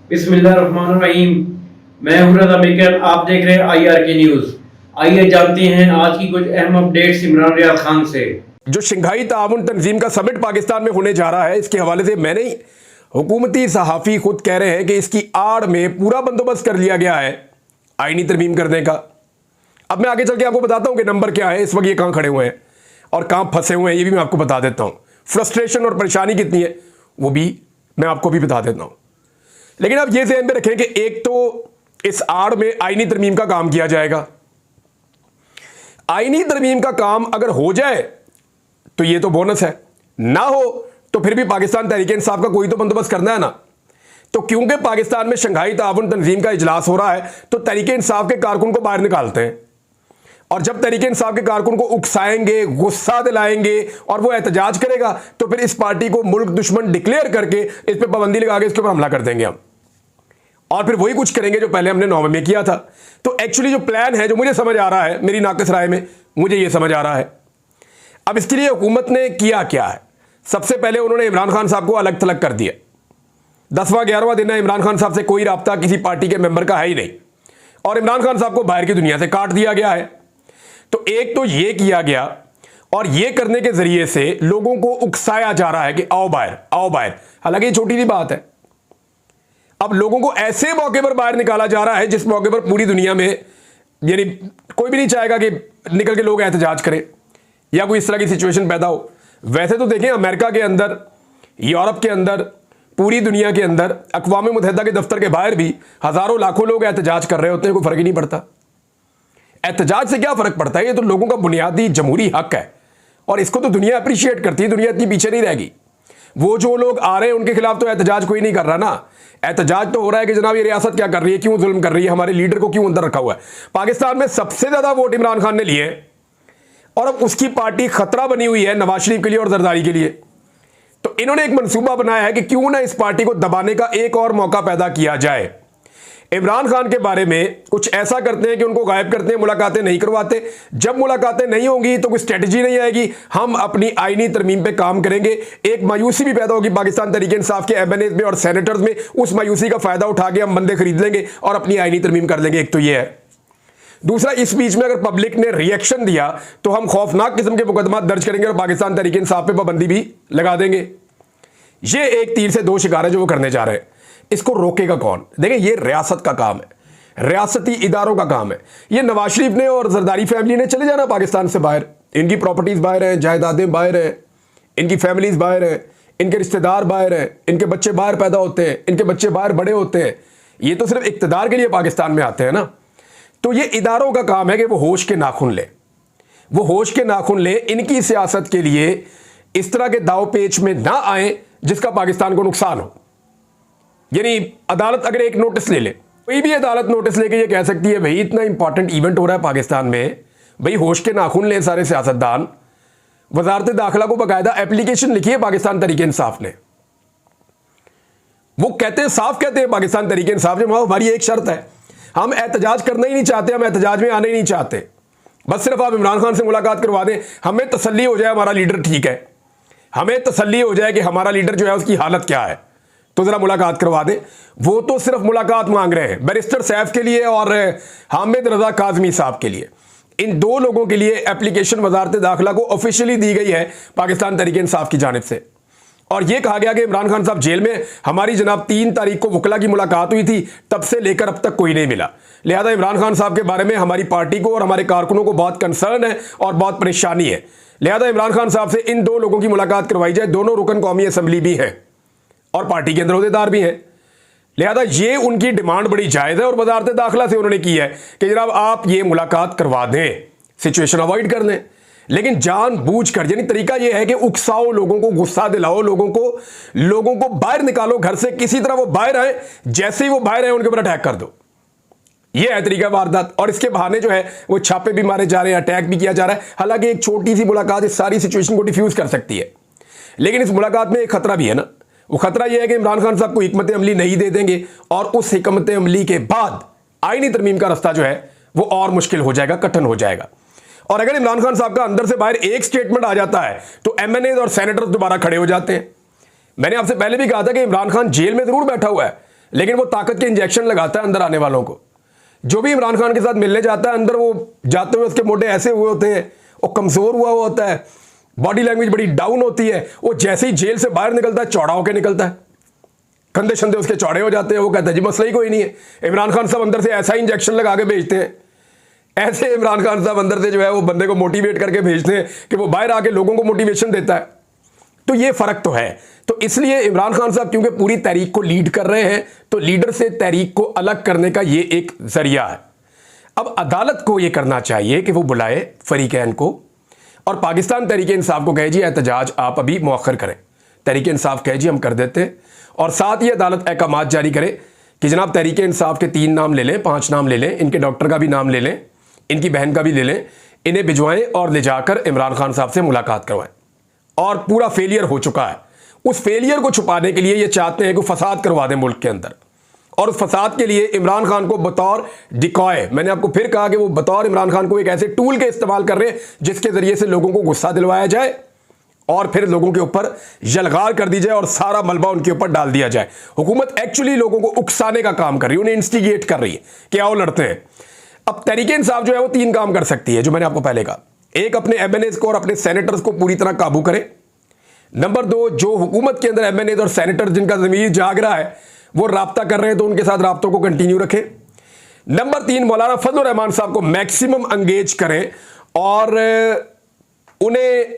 बिस्मिल्लाहिर्रहमानिर्रहीम। मैं हूं रज़ा मेकर, आप देख रहे हैं IRK न्यूज़। आइए जानते हैं आज की कुछ अहम अपडेट्स इमरान रियाज खान से। जो शंघाई ताउन तंजीम का समिट पाकिस्तान में होने जा रहा है, इसके हवाले से मैंने हुकूमती सहाफ़ी खुद कह रहे हैं कि इसकी आड़ में पूरा बंदोबस्त कर लिया गया है आईनी तरमीम करने का। अब मैं आगे चल के आपको बताता हूं कि नंबर क्या है, इस वक्त ये कहां खड़े हुए हैं और कहां फंसे हुए हैं, ये भी मैं आपको बता देता हूं। फ्रस्ट्रेशन और परेशानी कितनी है वो भी मैं आपको भी बता देता हूं। लेकिन आप ये ध्यान में रखें कि एक तो इस आड़ में आईनी तरमीम का काम किया जाएगा। आईनी तरमीम का काम अगर हो जाए तो ये तो बोनस है, ना हो तो फिर भी पाकिस्तान तहरीक-ए-इंसाफ का कोई तो बंदोबस्त करना है ना। तो क्योंकि पाकिस्तान में शंघाई ताउन तंजीम का इजलास हो रहा है तो तहरीक-ए-इंसाफ के कारकुन को बाहर निकालते हैं, और जब तहरीक-ए-इंसाफ के कारकुन को उकसाएंगे, गुस्सा दिलाएंगे और वो एहतजाज करेगा तो फिर इस पार्टी को मुल्क दुश्मन डिक्लेयर करके इस पर पाबंदी लगा के इसके ऊपर हमला कर देंगे हम, और फिर वही कुछ करेंगे जो पहले हमने 9 में किया था। तो एक्चुअली जो प्लान है, जो मुझे समझ आ रहा है, मेरी नाकिस राय में मुझे ये समझ आ रहा है। अब इसके लिए हुकूमत ने किया क्या है? सबसे पहले उन्होंने इमरान खान साहब को अलग थलग कर दिया। 10वां 11वां दिन है, इमरान खान साहब से कोई राब्ता किसी पार्टी के मेंबर का है ही नहीं, और इमरान खान साहब को बाहर की दुनिया से काट दिया गया है। तो एक तो ये किया गया, और ये करने के जरिए से लोगों को उकसाया जा रहा है कि आओ बाहर, आओ बाहर। हालांकि ये छोटी सी बात है। अब लोगों को ऐसे मौके पर बाहर निकाला जा रहा है जिस मौके पर पूरी दुनिया में यानी कोई भी नहीं चाहेगा कि निकल के लोग एहतजाज करें या कोई इस तरह की सिचुएशन पैदा हो। वैसे तो देखें, अमेरिका के अंदर, यूरोप के अंदर, पूरी दुनिया के अंदर, अक़वाम मुत्तहिदा के दफ्तर के बाहर भी हजारों लाखों लोग एहतजाज कर रहे होते हैं, कोई फर्क ही नहीं पड़ता। एहतजाज से क्या फर्क पड़ता है? ये तो लोगों का बुनियादी जमहूरी हक है और इसको तो दुनिया अप्रिशिएट करती है, दुनिया इतनी पीछे नहीं रहेगी। वो जो लोग आ रहे हैं उनके खिलाफ तो एहतजाज कोई नहीं कर रहा ना। एहतजाज तो हो रहा है कि जनाब ये रियासत क्या कर रही है, क्यों जुल्म कर रही है, हमारे लीडर को क्यों अंदर रखा हुआ है। पाकिस्तान में सबसे ज्यादा वोट इमरान खान ने लिए और अब उसकी पार्टी खतरा बनी हुई है नवाज शरीफ के लिए और जरदारी के लिए। तो इन्होंने एक मंसूबा बनाया है कि क्यों ना इस पार्टी को दबाने का एक और मौका पैदा किया जाए। इमरान खान के बारे में कुछ ऐसा करते हैं कि उनको गायब करते हैं, मुलाकातें नहीं करवाते। जब मुलाकातें नहीं होंगी तो कोई स्ट्रेटजी नहीं आएगी, हम अपनी आईनी तरमीम पे काम करेंगे। एक मायूसी भी पैदा होगी पाकिस्तान तहरीक-ए-इंसाफ के MNAs में और सेनेटर्स में। उस मायूसी का फायदा उठा के हम बंदे खरीद लेंगे और अपनी आईनी तरमीम कर लेंगे। एक तो ये है। दूसरा, इस बीच में अगर पब्लिक ने रिएक्शन दिया तो हम खौफनाक किस्म के मुकदमा दर्ज करेंगे और पाकिस्तान तहरीक-ए-इंसाफ पे पाबंदी भी लगा देंगे। ये एक तीर से दो शिकार है जो वो करने जा रहे हैं। इसको रोकेगा कौन? देखिए, ये रियासत का काम है, रियासती इदारों का काम है। ये नवाज शरीफ ने और जरदारी फैमिली ने चले जाना पाकिस्तान से बाहर। इनकी प्रॉपर्टीज बाहर हैं, जायदादें बाहर हैं, इनकी फैमिलीज बाहर हैं, इनके रिश्तेदार बाहर हैं, इनके बच्चे बाहर पैदा होते हैं, इनके बच्चे बाहर बड़े होते हैं। ये तो सिर्फ इक्तदार के लिए पाकिस्तान में आते हैं ना। तो ये इदारों का काम है कि वो होश के नाखून ले, वो होश के नाखून ले, इनकी सियासत के लिए इस तरह के दाव पेच में ना आए जिसका पाकिस्तान को नुकसान हो। यानी अदालत अगर एक नोटिस ले ले, कोई भी अदालत नोटिस लेके ये कह सकती है भाई इतना इंपॉर्टेंट इवेंट हो रहा है पाकिस्तान में, भाई होश के नाखून ले सारे सियासतदान। वजारत दाखिला को बाकायदा एप्लीकेशन लिखी है पाकिस्तान तहरीक-ए-इंसाफ ने। वो कहते हैं, साफ कहते हैं पाकिस्तान तहरीक-ए-इंसाफ ने, हमारी एक शर्त है, हम एहतजाज करना ही नहीं चाहते, हम एहतजाज में आने ही नहीं चाहते, बस सिर्फ आप इमरान खान से मुलाकात करवा दें, हमें तसल्ली हो जाए हमारा लीडर ठीक है, हमें तसल्ली हो जाए कि हमारा लीडर जो है उसकी हालत क्या है, तो जरा मुलाकात करवा दे। वो तो सिर्फ मुलाकात मांग रहे हैं बैरिस्टर सैफ के लिए और हामिद रजा काजमी साहब के लिए। इन दो लोगों के लिए एप्लीकेशन वजारत दाखिला को ऑफिशियली दी गई है पाकिस्तान तहरीक-ए-इंसाफ की जानिब से, और यह कहा गया कि इमरान खान साहब जेल में, हमारी जनाब 3 तारीख को वकला की मुलाकात हुई थी, तब से लेकर अब तक कोई नहीं मिला। लिहाजा इमरान खान साहब के बारे में हमारी पार्टी को और हमारे कारकुनों को बहुत कंसर्न है और बहुत परेशानी है। लिहाजा इमरान खान साहब से इन दो लोगों की मुलाकात करवाई जाए। दोनों रुकन कौमी असम्बली भी हैं और पार्टी के अंदर अहदेदार भी हैं। लिहाजा ये उनकी डिमांड बड़ी जायज़ है और वजारत दाखिला से उन्होंने की है कि जनाब आप ये मुलाकात करवा दें, सिचुएशन अवॉइड कर लें। लेकिन जानबूझकर, यानी तरीका यह है कि उकसाओ लोगों को, गुस्सा दिलाओ लोगों को बाहर निकालो घर से, किसी तरह वो बाहर आए, जैसे ही वो बाहर आए उनके ऊपर अटैक कर दो। यह है तरीका वारदात, और इसके बहाने जो है वो छापे भी मारे जा रहे हैं, अटैक भी किया जा रहा है। हालांकि एक छोटी सी मुलाकात इस सारी सिचुएशन को डिफ्यूज कर सकती है, लेकिन इस मुलाकात में एक खतरा भी है ना। वो खतरा यह है कि इमरान खान साहब को हिकमत अमली नहीं दे देंगे और उस हिकमत अमली के बाद आईनी तरमीम का रास्ता जो है वो और मुश्किल हो जाएगा, कठिन हो जाएगा। और अगर इमरान खान साहब का अंदर से बाहर एक स्टेटमेंट आ जाता है तो MNAs और सेनेटर्स दोबारा खड़े हो जाते हैं। मैंने आपसे पहले भी कहा था कि इमरान खान जेल में जरूर बैठा हुआ है, लेकिन वो ताकत के इंजेक्शन लगाता है अंदर आने वालों को। जो भी इमरान खान के साथ मिलने जाता है, अंदर वो जाते हुए उसके मोटे ऐसे हुए होते हैं, वो कमज़ोर हुआ होता है, बॉडी लैंग्वेज बड़ी डाउन होती है। वो जैसे ही जेल से बाहर निकलता है चौड़ा होकर निकलता है, कंधे शंधे उसके चौड़े हो जाते हैं। वो कहता है जी मसला ही कोई नहीं है। इमरान खान साहब अंदर से ऐसा इंजेक्शन लगा के भेजते हैं, ऐसे इमरान खान साहब अंदर से जो है वो बंदे को मोटिवेट करके भेजते हैं कि वो बाहर आके लोगों को मोटिवेशन देता है। तो ये फर्क तो है। तो इसलिए इमरान खान साहब क्योंकि पूरी तहरीक को लीड कर रहे हैं, तो लीडर से तहरीक को अलग करने का ये एक जरिया है। अब अदालत को ये करना चाहिए कि वो बुलाए फरीकैन को और पाकिस्तान तहरीक इंसाफ को कहे जी एहतजाज आप अभी मौखर करें। तहरीक इंसाफ कहे जी हम कर देते हैं, और साथ ही अदालत अहकामात जारी करे कि जनाब तहरीक इंसाफ के 3 नाम ले लें, 5 नाम ले लें, इनके डॉक्टर का भी नाम ले लें, इनकी बहन का भी ले लें, इन्हें भिजवाएं और ले जाकर इमरान खान साहब से मुलाकात करवाएं। और पूरा फेलियर हो चुका है। उस फेलियर को छुपाने के लिए ये चाहते हैं कि फसाद करवा दें मुल्क के अंदर, और उस फसाद के लिए इमरान खान को बतौर डिकॉय, मैंने आपको फिर कहा कि वो बतौर इमरान खान को एक ऐसे टूल के इस्तेमाल कर रहे हैं जिसके जरिए से लोगों को गुस्सा दिलवाया जाए और फिर लोगों के ऊपर यलगार कर दी जाए और सारा मलबा उनके ऊपर डाल दिया जाए। हुकूमत एक्चुअली लोगों को उकसाने का काम कर रही है, उन्हें इंस्टिगेट कर रही है कि आओ लड़ते हैं। अब तहरीक इंसाफ जो है वो 3 काम कर सकती है जो मैंने आपको पहले कहा। एक, अपने एमएनएज को और अपने सेनेटर्स को पूरी तरह काबू करे। नंबर 2, जो हुकूमत के अंदर एमएनएज और सेनेटर जिनका ज़मीर जाग रहा है वो राब्ता कर रहे हैं तो उनके साथ राब्तों को कंटिन्यू रखें। नंबर 3, मौलाना फजलुर रहमान साहब को मैक्सिमम एंगेज करें और उन्हें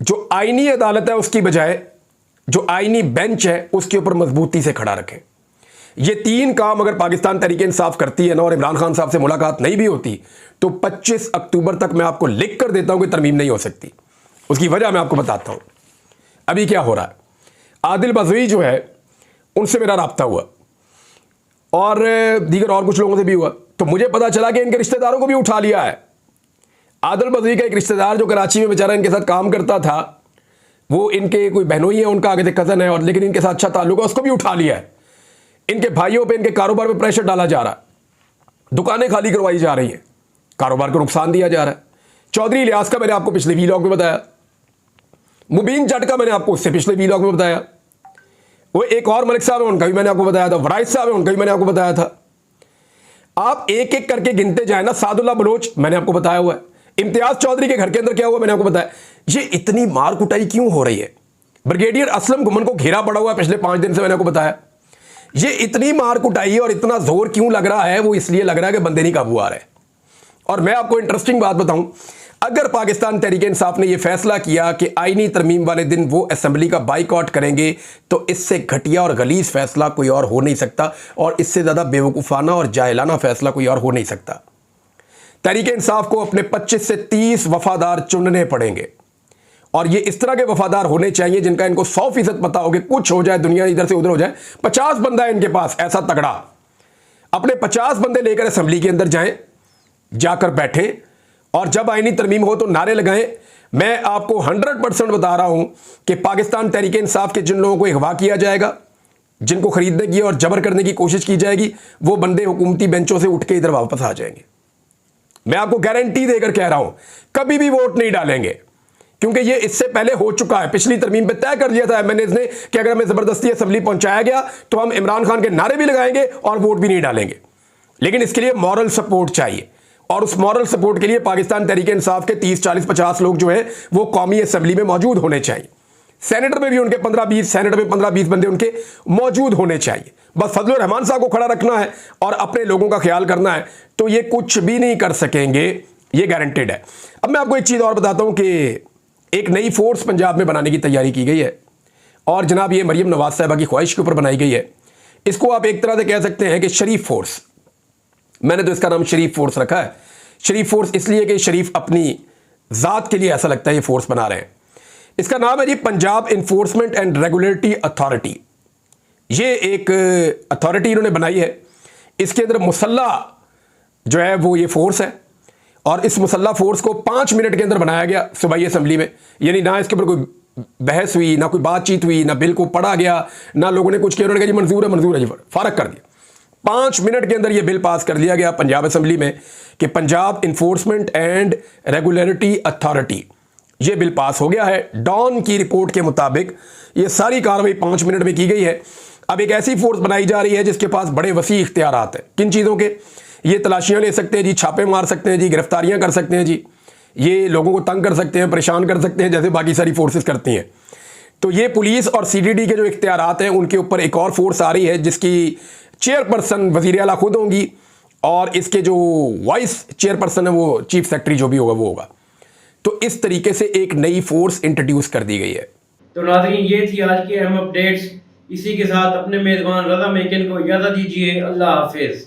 जो आईनी अदालत है उसकी बजाय जो आईनी बेंच है उसके ऊपर मजबूती से खड़ा रखें। ये 3 काम अगर पाकिस्तान तहरीक इंसाफ करती है ना और इमरान खान साहब से मुलाकात नहीं भी होती तो 25 अक्टूबर तक मैं आपको लिख कर देता हूं कि तरमीम नहीं हो सकती। उसकी वजह मैं आपको बताता हूं। अभी क्या हो रहा है, आदिल बजवी जो है उनसे मेरा राब्ता हुआ और दीगर और कुछ लोगों से भी हुआ, तो मुझे पता चला कि इनके रिश्तेदारों को भी उठा लिया है। आदिल बजवी का एक रिश्तेदार जो कराची में बेचारा इनके साथ काम करता था, वो इनके कोई बहनोई है, उनका आगे से कज़न है और लेकिन इनके साथ अच्छा ताल्लुक है, उसको भी उठा लिया है। इनके भाइयों पे, इनके कारोबार पे प्रेशर डाला जा रहा है, दुकानें खाली करवाई जा रही हैं, कारोबार को नुकसान दिया जा रहा है। चौधरी इलियास का मैंने आपको पिछले वीलॉग में बताया, मुबीन जट का मैंने आपको उससे पिछले वीलॉग में बताया, वो एक और मलिक साहब है उनका भी मैंने आपको बताया था, वराइस साहब है उनका भी मैंने आपको बताया था। आप एक एक करके गिनते जाए ना, सादुल्ला बलोच मैंने आपको बताया हुआ है, इम्तियाज चौधरी के घर के अंदर क्या हुआ मैंने आपको बताया। ये इतनी मार कुटाई क्यों हो रही है? ब्रिगेडियर असलम गुमन को घेरा पड़ा हुआ है पिछले 5 दिन से, मैंने आपको बताया। ये इतनी मार कुटाई और इतना जोर क्यों लग रहा है? वो इसलिए लग रहा है कि बंदे नहीं काबू आ रहे। और मैं आपको इंटरेस्टिंग बात बताऊं, अगर पाकिस्तान तहरीक इंसाफ ने यह फैसला किया कि आईनी तरमीम वाले दिन वो असेंबली का बाइकआउट करेंगे, तो इससे घटिया और गलीज फैसला कोई और हो नहीं सकता और इससे ज़्यादा बेवकूफ़ाना और जाहिलाना फैसला कोई और हो नहीं सकता। तहरीक इंसाफ को अपने 25 से 30 वफादार चुनने पड़ेंगे और ये इस तरह के वफादार होने चाहिए जिनका इनको 100% पता हो कि कुछ हो जाए, दुनिया इधर से उधर हो जाए, 50 बंदा है इनके पास ऐसा तगड़ा, अपने 50 बंदे लेकर असेंबली के अंदर जाएं, जाकर बैठें और जब आईनी तरमीम हो तो नारे लगाएं। मैं आपको 100% बता रहा हूं कि पाकिस्तान तहरीक इंसाफ के जिन लोगों को अगवा किया जाएगा, जिनको खरीदने की और जबर करने की कोशिश की जाएगी, वो बंदे हुकूमती बेंचों से उठ के इधर वापस आ जाएंगे। मैं आपको गारंटी देकर कह रहा हूं, कभी भी वोट नहीं डालेंगे, क्योंकि ये इससे पहले हो चुका है। पिछली तरमीम पे तय कर दिया था एमएनएज ने कि अगर हमें जबरदस्ती असेंबली पहुंचाया गया तो हम इमरान खान के नारे भी लगाएंगे और वोट भी नहीं डालेंगे। लेकिन इसके लिए मॉरल सपोर्ट चाहिए और उस मॉरल सपोर्ट के लिए पाकिस्तान तहरीक इंसाफ के 30, 40, 50 लोग जो है वो कौमी असेंबली में मौजूद होने चाहिए। सेनेटर में भी उनके 15-20, सेनेटर में 15-20 बंदे उनके मौजूद होने चाहिए। बस फजलुर रहमान साहब को खड़ा रखना है और अपने लोगों का ख्याल करना है, तो ये कुछ भी नहीं कर सकेंगे, ये गारंटेड है। अब मैं आपको एक चीज़ और बताता हूं कि एक नई फोर्स पंजाब में बनाने की तैयारी की गई है और जनाब ये मरियम नवाज साहिबा की ख्वाहिश के ऊपर बनाई गई है। इसको आप एक तरह से कह सकते हैं कि शरीफ फोर्स। मैंने तो इसका नाम शरीफ फोर्स रखा है। शरीफ फोर्स इसलिए कि शरीफ अपनी ज़ात के लिए ऐसा लगता है ये फोर्स बना रहे हैं। इसका नाम है जी Punjab enforcement and regulatory authority. ये एक अथॉरिटी इन्होंने बनाई है। इसके अंदर मुसल्ला जो है वो ये फोर्स है और इस मुसल्ला फोर्स को 5 मिनट के अंदर बनाया गया सूबाई असेंबली में। यानी ना इसके ऊपर कोई बहस हुई, ना कोई बातचीत हुई, ना बिल को पढ़ा गया, ना लोगों ने कुछ किया, उन्होंने कहा जी मंजूर है जी, फारग कर दिया। 5 मिनट के अंदर ये बिल पास कर दिया गया पंजाब असेंबली में कि Punjab enforcement and regulatory authority, ये बिल पास हो गया है। डॉन की रिपोर्ट के मुताबिक ये सारी कार्रवाई 5 मिनट में की गई है। अब एक ऐसी फोर्स बनाई जा रही है जिसके पास बड़े वसी इख्तियारात हैं। किन चीज़ों के? ये तलाशियां ले सकते हैं जी, छापे मार सकते हैं जी, गिरफ्तारियां कर सकते हैं जी, ये लोगों को तंग कर सकते हैं, परेशान कर सकते हैं, जैसे बाकी सारी फोर्सेस करती हैं। तो ये पुलिस और सीडीडी के जो इख्तियारात हैं उनके ऊपर एक और फोर्स आ रही है जिसकी चेयरपर्सन वज़ीर आला खुद होंगी और इसके जो वाइस चेयरपर्सन है वो चीफ सेक्रेटरी जो भी होगा वो होगा। तो इस तरीके से एक नई फोर्स इंट्रोड्यूस कर दी गई है। तो नाज़रीन, ये थी आज की अहम अपडेट्स। इसी के साथ अपने मेज़बान रज़ा मेकिन को इजाज़त दीजिए। अल्लाह हाफिज़।